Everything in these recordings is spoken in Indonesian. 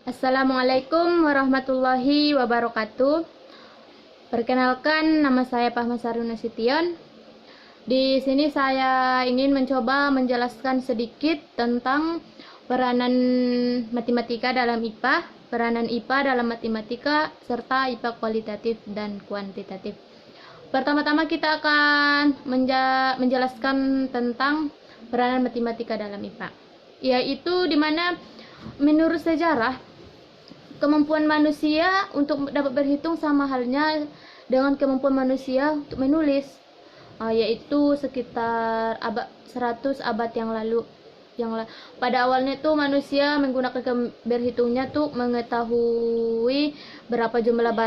Assalamualaikum warahmatullahi wabarakatuh. Perkenalkan, nama saya Fahma Sari Nasution. Di sini saya ingin mencoba menjelaskan sedikit tentang peranan matematika dalam IPA, peranan IPA dalam matematika, serta IPA kualitatif dan kuantitatif. Pertama-tama kita akan menjelaskan tentang peranan matematika dalam IPA, yaitu dimana menurut sejarah kemampuan manusia untuk dapat berhitung sama halnya dengan kemampuan manusia untuk menulis, yaitu sekitar 100 abad yang lalu. Pada awalnya itu manusia menggunakan berhitungnya tuh mengetahui berapa jumlah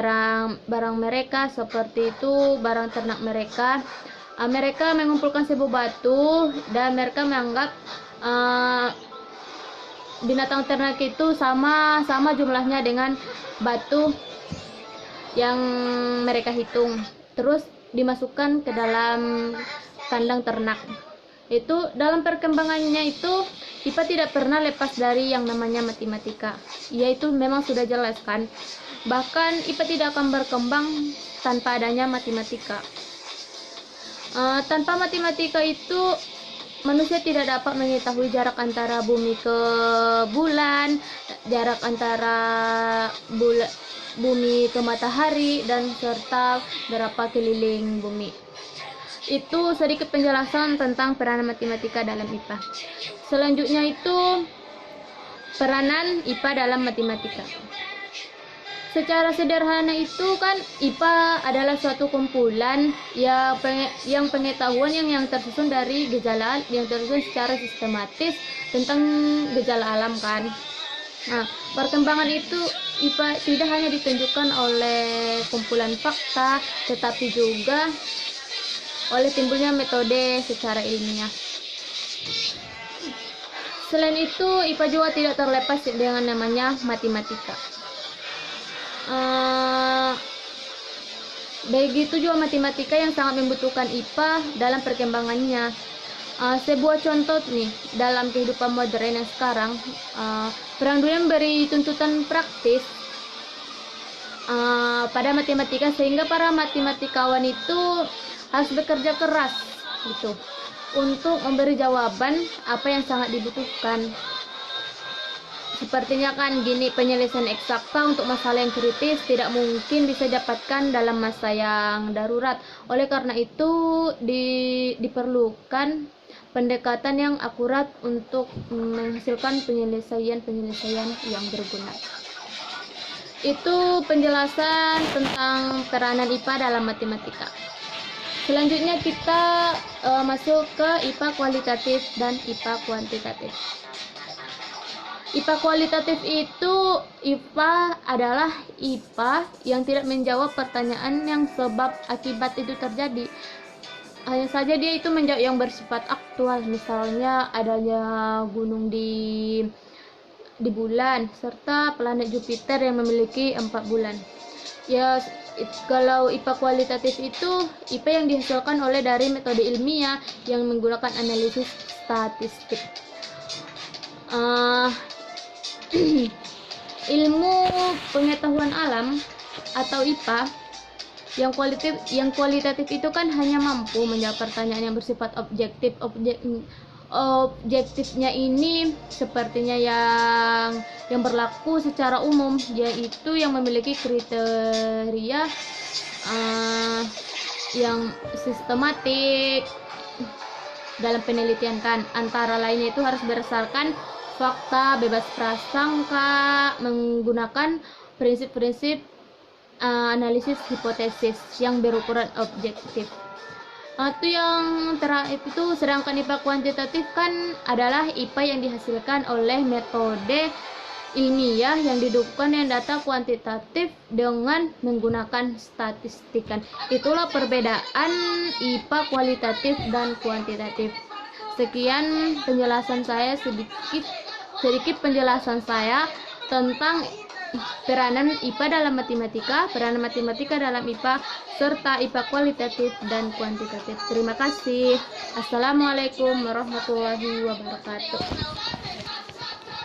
barang mereka, seperti itu barang ternak mereka. Mereka mengumpulkan sebuah batu dan mereka menganggap binatang ternak itu sama jumlahnya dengan batu yang mereka hitung, terus dimasukkan ke dalam kandang ternak. Itu dalam perkembangannya itu IPA tidak pernah lepas dari yang namanya matematika, yaitu memang sudah jelas kan, bahkan IPA tidak akan berkembang tanpa adanya matematika. Tanpa matematika itu manusia tidak dapat mengetahui jarak antara bumi ke bulan, jarak antara bumi ke matahari, dan serta berapa keliling bumi. Itu sedikit penjelasan tentang peranan matematika dalam IPA. Selanjutnya itu peranan IPA dalam matematika. Secara sederhana itu kan IPA adalah suatu kumpulan yang pengetahuan yang tersusun dari gejala yang tersusun secara sistematis tentang gejala alam kan. Nah, perkembangan itu IPA tidak hanya ditunjukkan oleh kumpulan fakta, tetapi juga oleh timbulnya metode secara ilmiah. Selain itu, IPA juga tidak terlepas dengan namanya matematika. Begitu juga matematika yang sangat membutuhkan IPA dalam perkembangannya. Sebuah contoh nih, dalam kehidupan modern yang sekarang, perang dunia memberi tuntutan praktis pada matematika, sehingga para matematikawan itu harus bekerja keras gitu untuk memberi jawaban apa yang sangat dibutuhkan. Sepertinya kan gini, penyelesaian eksakta untuk masalah yang kritis tidak mungkin bisa didapatkan dalam masa yang darurat. Oleh karena itu diperlukan pendekatan yang akurat untuk menghasilkan penyelesaian yang berguna. Itu penjelasan tentang peranan IPA dalam matematika. Selanjutnya kita masuk ke IPA kualitatif dan IPA kuantitatif. IPA kualitatif itu IPA adalah IPA yang tidak menjawab pertanyaan yang sebab akibat itu terjadi. Hanya saja dia itu menjawab yang bersifat aktual, misalnya adanya gunung di bulan serta planet Jupiter yang memiliki 4 bulan. Ya, kalau IPA kualitatif itu IPA yang dihasilkan oleh dari metode ilmiah yang menggunakan analisis statistik. Ilmu pengetahuan alam atau IPA yang kualitatif itu kan hanya mampu menjawab pertanyaan yang bersifat objektif. Objektifnya ini sepertinya yang berlaku secara umum, yaitu yang memiliki kriteria yang sistematik dalam penelitian kan, antara lainnya itu harus berdasarkan fakta, bebas prasangka, menggunakan prinsip-prinsip analisis hipotesis yang berukuran objektif. Itu yang terakhir itu. Sedangkan IPA kuantitatif kan adalah IPA yang dihasilkan oleh metode ilmiah yang didukung dengan data kuantitatif dengan menggunakan statistikan. Itulah perbedaan IPA kualitatif dan kuantitatif. Sekian penjelasan saya, sedikit penjelasan saya tentang peranan IPA dalam matematika, peranan matematika dalam IPA, serta IPA kualitatif dan kuantitatif. Terima kasih. Assalamualaikum warahmatullahi wabarakatuh.